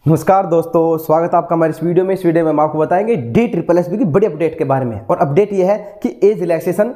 नमस्कार दोस्तों, स्वागत है आपका हमारे इस वीडियो में। इस वीडियो में हम आपको बताएंगे DSSS की बड़ी अपडेट के बारे में। और अपडेट ये है कि एज रिलैक्सेशन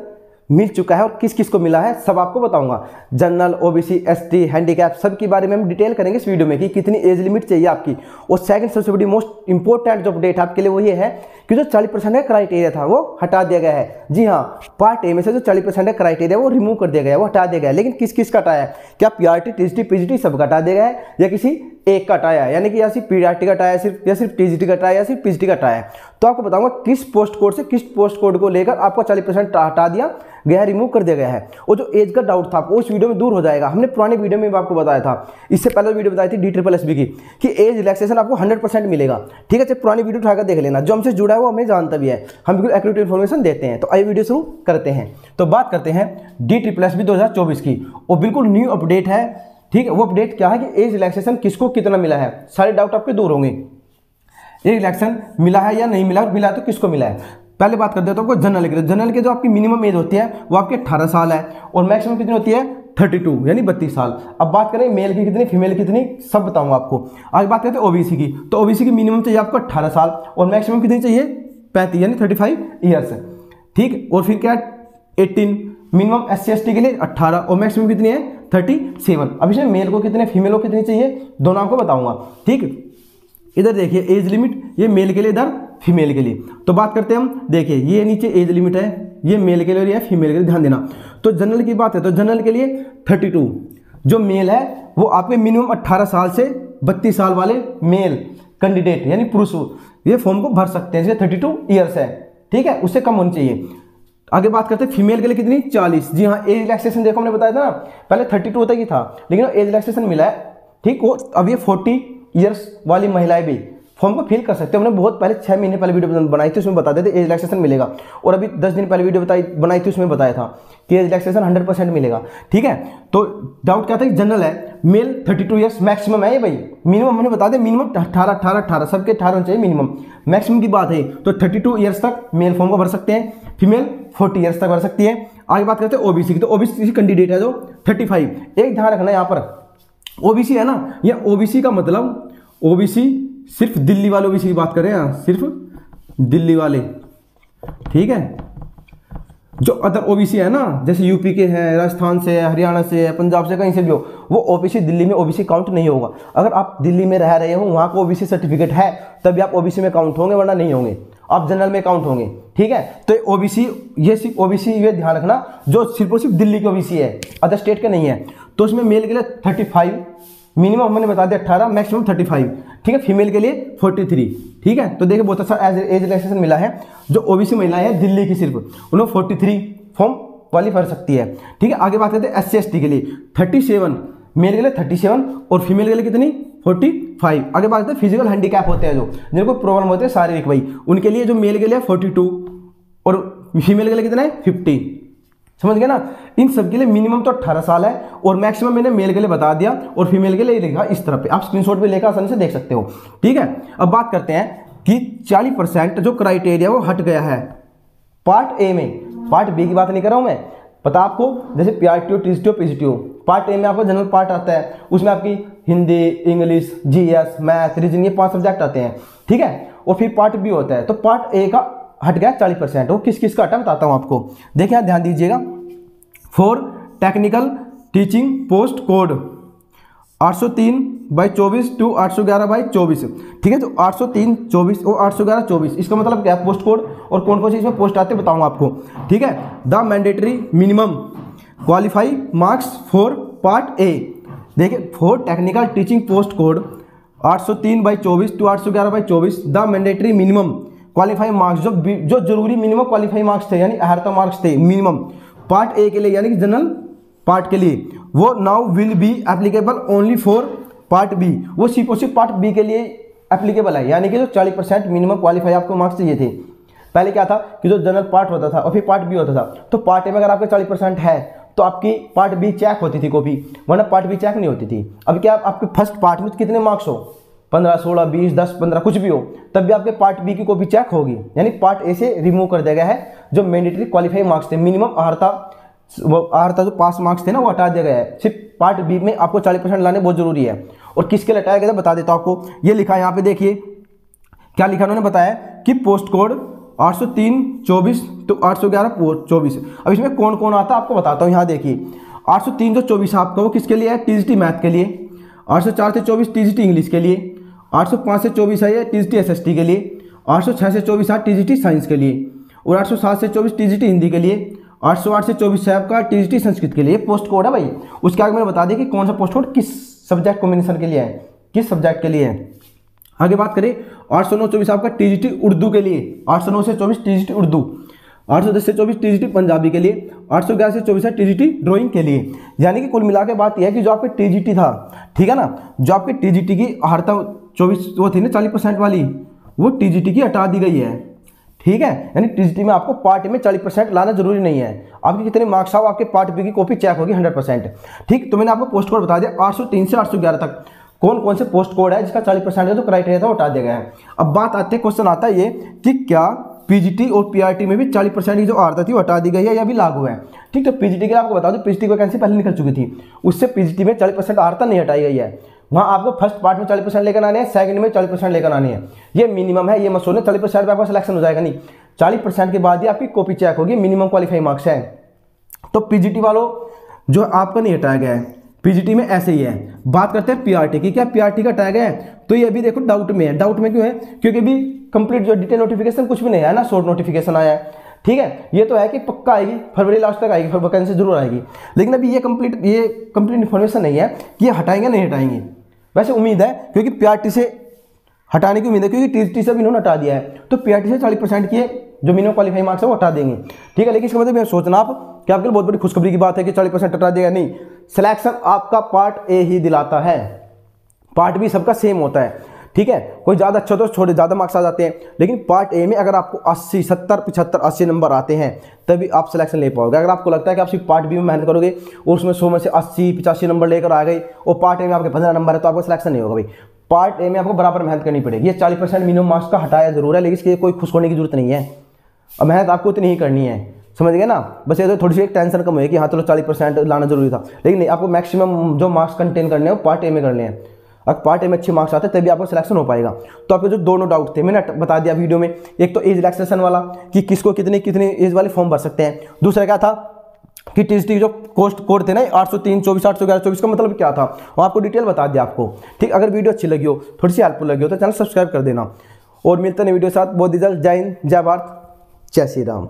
मिल चुका है और किस किस को मिला है सब आपको बताऊंगा। जनरल, ओबीसी, एसटी, हैंडीकैप सब के बारे में हम डिटेल करेंगे इस वीडियो में कि कितनी एज लिमिट चाहिए आपकी। और सेकंड सबसे बड़ी मोस्ट इंपॉर्टेंट जो अपडेट आपके लिए वो ये है कि जो 40% का क्राइटेरिया था वो हटा दिया गया है। जी हाँ, पार्ट ए में से जो 40% का क्राइटेरिया वो रिमूव कर दिया गया है, वो हटा दिया गया है। लेकिन किस किस का हटाया है? क्या पीआरटी, टीजीटी, पीजीटी सब का हटा दिया गया है या किसी एक का हटाया है? यानी कि या सिर्फ पीआरटी का हटाया सिर्फ, या सिर्फ टीजीटी का हटाया या सिर्फ पीजीटी का हटाया है? तो आपको बताऊंगा किस पोस्ट कोड से किस पोस्ट कोड को लेकर आपको 40% हटा दिया गया है, रिमूव कर दिया गया है। और जो एज का डाउट था आपको उस वीडियो में दूर हो जाएगा। हमने पुराने वीडियो में भी आपको बताया था, इससे पहले वीडियो बताई थी DSSS की कि एज रिलैक्सेशन आपको 100% मिलेगा। ठीक है, पुरानी वीडियो उठाकर देख लेना। जो हमसे जुड़ा है वो हमें जानता भी है, हम बिल्कुल एक्यूरेट इन्फॉर्मेशन देते हैं। तो आइए वीडियो शुरू करते हैं। तो बात करते हैं DSSS 2024 की, और बिल्कुल न्यू अपडेट है। ठीक है, वो अपडेट क्या है कि एज रिलैक्सेशन किसको कितना मिला है, सारे डाउट आपके दूर होंगे। ये रिलैक्सेशन मिला है या नहीं मिला, और मिला तो किसको मिला है। पहले बात कर देता हूँ आपको जनरल के। जनरल के जो आपकी मिनिमम एज होती है वो आपके 18 साल है और मैक्सिमम कितनी होती है 32 यानी 32 साल। अब बात करें मेल की कितनी, फीमेल की कितनी, सब बताऊंगा आपको। आज बात करते हैं ओबीसी की। तो ओबीसी की मिनिमम चाहिए आपको 18 साल और मैक्सिमम कितनी चाहिए 35 यानी 35 ईयर्स। ठीक, और फिर क्या 18 मिनिमम SC/ST के लिए 18 और मैक्सिमम कितनी है 37। अब इसमें मेल को कितने, फीमेल को कितनी चाहिए, दोनों आपको बताऊंगा। ठीक, इधर देखिए एज लिमिट, ये मेल के लिए, इधर फीमेल के लिए। तो बात करते हैं हम, देखिए ये नीचे एज लिमिट है, ये मेल के लिए और ये फीमेल के लिए, ध्यान देना। तो जनरल की बात है तो जनरल के लिए 32 जो मेल है वो आपके मिनिमम 18 साल से 32 साल वाले मेल कैंडिडेट यानी पुरुष ये फॉर्म को भर सकते हैं, इसलिए 32 ईयर्स है। ठीक है, उससे कम होनी चाहिए। आगे बात करते हैं फीमेल के लिए कितनी, 40। जी हाँ, एज रिलैक्सेशन देखो हमने बताया था ना, पहले 32 तक ही था लेकिन एज रिलैक्सेशन मिला है। ठीक, वो अब ये 40 ईयर्स वाली महिलाएं भी फॉर्म को फिल कर सकते हैं। हमने बहुत पहले 6 महीने पहले वीडियो बनाई थी, उसमें बताते थे एज रिलैक्सेशन मिलेगा। और अभी 10 दिन पहले वीडियो बनाई थी, उसमें बताया था कि एज रिलैक्सेशन 100% मिलेगा। ठीक है, तो डाउट क्या था कि जनरल है, मेल 32 ईयर्स मैक्सिमम है ये भाई। मिनिमम हमने बता दें, मिनिमम 18 सबके 18 होना चाहिए मिनिमम। मैक्सिमम की बात है तो 32 ईयर्स तक मेल फॉर्म को भर सकते हैं, फीमेल 40 ईयर्स तक भर सकती है। आगे बात करते हैं ओबीसी की। तो ओबीसी कैंडिडेट है जो 35। एक ध्यान रखना यहाँ पर ओबीसी है ना, ये ओबीसी का मतलब ओबीसी सिर्फ दिल्ली वाले ओबीसी की बात करें, सिर्फ दिल्ली वाले। ठीक है, जो अदर ओबीसी है ना, जैसे यूपी के हैं, राजस्थान से है, हरियाणा से है, पंजाब से, कहीं से भी हो, वो ओबीसी दिल्ली में ओबीसी काउंट नहीं होगा। अगर आप दिल्ली में रह रहे हो, वहां का ओबीसी सर्टिफिकेट है, तभी आप ओबीसी में काउंट होंगे, वरना नहीं होंगे, आप जनरल में काउंट होंगे। ठीक है, तो ओबीसी, ये सिर्फ ओबीसी, ये ध्यान रखना जो सिर्फ और सिर्फ दिल्ली के ओबीसी है, अदर स्टेट के नहीं है। तो उसमें मेल के लिए 35, मिनिमम मैंने बता दिया 18, मैक्सिमम 35। ठीक है, फीमेल के लिए 43। ठीक है, तो देखिए बहुत अच्छा एज रिलैक्सेशन मिला है। जो ओबीसी महिलाएं हैं दिल्ली की, सिर्फ उन्हें 43 फॉर्म वाली भर सकती है। ठीक है, आगे बात करते हैं SC/ST के लिए 37, मेल के लिए 37 और फीमेल के लिए कितनी 45। आगे बात करते हैं फिजिकल हैंडीकैप होते हैं जो, जिनको प्रॉब्लम होते हैं शारीरिक भाई, उनके लिए जो मेल के लिए 42 और फीमेल के लिए कितना है 50। समझ गए ना। इन सब के लिए मिनिमम तो 18 साल है और मैक्सिमम मैंने मेल के लिए बता दिया और फीमेल के लिए लिखा इस तरह पे, आप स्क्रीनशॉट पे लेकर आसानी से देख सकते हो। ठीक है, अब बात करते हैं कि 40% जो क्राइटेरिया वो हट गया है पार्ट ए में। पार्ट बी की बात नहीं कर रहा हूं मैं, पता आपको, जैसे पीआरटीओ, टीजीटीओ, पीजीटीओ। पार्ट ए में आपको जनरल पार्ट आता है, उसमें आपकी Hindi, English, GS, math, reasoning, ये 5 सब्जेक्ट आते हैं। ठीक है, और फिर पार्ट बी होता है। तो पार्ट ए का हट गया 40%। वो किस किस का हटा बताता हूं आपको, देखिए यहाँ ध्यान दीजिएगा। For technical teaching post code 803/24 to 811/24। ठीक है, तो 803/24 और 811/24 इसका मतलब क्या है पोस्ट कोड, और कौन कौन से इसमें पोस्ट आते हैं बताऊंगा आपको। ठीक है, the mandatory minimum qualify marks for part A. देखिए, for technical teaching post code 803/24 to 811/24 the mandatory minimum qualify marks, जो जरूरी मिनिमम क्वालिफाई मार्क्स थे यानी अर्हता मार्क्स थे मिनिमम पार्ट ए के लिए यानी कि जनरल पार्ट के लिए, वो now will be applicable only for part B. वो सिर्फ और सिर्फ पार्ट बी के लिए एप्लीकेबल है, यानी कि जो 40% मिनिमम क्वालिफाई आपको मार्क्स चाहिए थे। पहले क्या था कि जो जनरल पार्ट होता था और फिर पार्ट बी होता था, तो पार्ट ए में अगर आपके 40% है तो आपकी पार्ट बी चेक होती थी कॉपी, वरना पार्ट बी चेक नहीं होती थी। अब क्या आपके फर्स्ट पार्ट में कितने मार्क्स हो, 15, 16, 20, 10, 15 कुछ भी हो, तब भी आपके पार्ट बी की कॉपी चेक होगी। यानी पार्ट ए से रिमूव कर दिया गया है जो मैंडेटरी क्वालिफाई मार्क्स थे, मिनिमम अर्हता जो पास मार्क्स थे ना वो हटा दिया गया है। सिर्फ पार्ट बी में आपको 40% लाने बहुत जरूरी है। और किसके लिए हटाया गया था बता देता हूँ आपको। ये लिखा है यहाँ पे, देखिए क्या लिखा उन्होंने बताया कि पोस्ट कोड 803/24 तो 811/24। अब इसमें कौन कौन आता है आपको बताता हूँ। यहाँ देखिए 803 जो 24 आपका वो किसके लिए है, टीजीटी मैथ के लिए। 804 से 24 टीजीटी इंग्लिश के लिए। 805 से 24 है ये टीजीटी एसएसटी के लिए। 806 से 24 है टीजीटी साइंस के लिए। और 807 से 24 टीजीटी हिंदी के लिए। 808 से 24 है आपका टीजीटी संस्कृत के लिए। पोस्ट कोड है भाई। उसके आगे मैंने बता दिया कि कौन सा पोस्ट कोड किस सब्जेक्ट कॉम्बिनेशन के लिए है, किस सब्जेक्ट के लिए है। आगे बात करें 809/24 आपका टीजीटी उर्दू के लिए। 809 से 24 टीजीटी उर्दू। 810 से 24 टीजीटी पंजाबी के लिए। 811 से 24 है टीजीटी ड्राइंग के लिए। यानी कि कुल मिला के बात यह है कि जो आपके टीजीटी था, ठीक है ना, जो आपके टीजीटी की अहर्ता 24 वो थी ना 40% वाली, वो टीजीटी की हटा दी गई है, ठीक है। यानी टीजीटी में आपको पार्ट ए में 40% लाना जरूरी नहीं है। आपके कितने मार्क्स आओ, आपके पार्ट बी की कॉपी चेक होगी 100%, ठीक। तो मैंने आपको पोस्ट कोड बता दिया 803 से 811 तक कौन कौन से पोस्ट कोड है जिसका 40% का जो क्राइटेरिया था वो हटा दिया गया है। अब बात आती है, क्वेश्चन आता है ये कि क्या पीजीटी और पीआरटी में भी 40% की जो आर्ता थी वो हटा दी गई है या भी लागू है, ठीक। तो पीजीटी के लिए आपको बता दो पीजीटी की वैकेंसी पहले निकल चुकी थी, उससे पीजीटी में 40% आर्ता नहीं हटाई गई है। वहाँ आपको फर्स्ट पार्ट में 40% लेकर आने हैं, सेकंड में 40% लेकर आने हैं। ये मिनिमम है, ये मत सोचना 40% पे आपका सिलेक्शन हो जाएगा, नहीं। 40% के बाद ही आपकी कॉपी चेक होगी, मिनिमम क्वालिफाइंग मार्क्स है। तो पीजीटी वालों जो आपका नहीं हटाया गया है, पीजीटी में ऐसे ही है। बात करते हैं पीआरटी की, क्या पीआरटी का हटाया गया है? तो ये अभी देखो डाउट में है। डाउट में क्यों है? क्योंकि अभी कंप्लीट जो डिटेल नोटिफिकेशन कुछ भी नहीं आया ना, शॉर्ट नोटिफिकेशन आया है, ठीक है। ये तो है कि पक्का आएगी, फरवरी लास्ट तक आएगी, फिर वैकेंसी जरूर आएगी, लेकिन अभी ये कंप्लीट इन्फॉर्मेशन नहीं है कि ये हटाएंगे नहीं हटाएंगे। वैसे उम्मीद है, क्योंकि पीआरटी से हटाने की उम्मीद है, क्योंकि टीजीटी से भी इन्होंने हटा दिया है, तो पीआरटी से 40% की जो मिनिमम क्वालिफाइंग मार्क्स है वो हटा देंगे, ठीक है। लेकिन इसका मतलब सोचना आप कि आपके लिए बहुत बड़ी खुशखबरी की बात है कि 40% हटा देगा, नहीं। सिलेक्शन आपका पार्ट ए ही दिलाता है, पार्ट बी सबका सेम होता है, ठीक है। कोई ज़्यादा अच्छा तो छोटे ज़्यादा मार्क्स आ जाते हैं, लेकिन पार्ट ए में अगर आपको 80, 70, 75, 80 नंबर आते हैं तभी आप सिलेक्शन ले पाओगे। अगर आपको लगता है कि आप सिर्फ पार्ट बी में मेहनत करोगे और उसमें 100 में से 80, 85 नंबर लेकर आ गए और पार्ट ए में आपके 15 नंबर है, तो आपको सिलेक्शन नहीं होगा भाई। पार्ट ए में आपको बराबर मेहनत करनी पड़ेगी। ये 40% मिनिमम मार्क्स का हटाया जरूर है, लेकिन इसके कोई खुश होने की जरूरत नहीं है। अब मेहनत आपको उतनी ही करनी है, समझ गए ना। बस ये तो थोड़ी सी एक टेंशन कम है कि हाँ चलो 40% लाना जरूरी था, लेकिन नहीं, आपको मैक्सिमम जो मार्क्स कंटेन करने हैं वो पार्ट ए में करने हैं। अगर पार्ट ए में अच्छे मार्क्स आते हैं तभी आपको सिलेक्शन हो पाएगा। तो आपके जो दोनों डाउट थे मैंने बता दिया वीडियो में। एक तो एज रिलैक्सेशन वाला कि किसको कितने कितने एज वाले फॉर्म भर सकते हैं। दूसरा क्या था कि टीजीटी जो कोस्ट कोड थे ना 803/24, 811/24 का मतलब क्या था, वो आपको डिटेल बता दिया आपको, ठीक। अगर वीडियो अच्छी लगी हो, थोड़ी सी हेल्पफुल लगी हो तो चैनल सब्सक्राइब कर देना। और मिलते हैं वीडियो के साथ। बहुत जल्द। जय हिंद, जय भारत, जय श्री राम।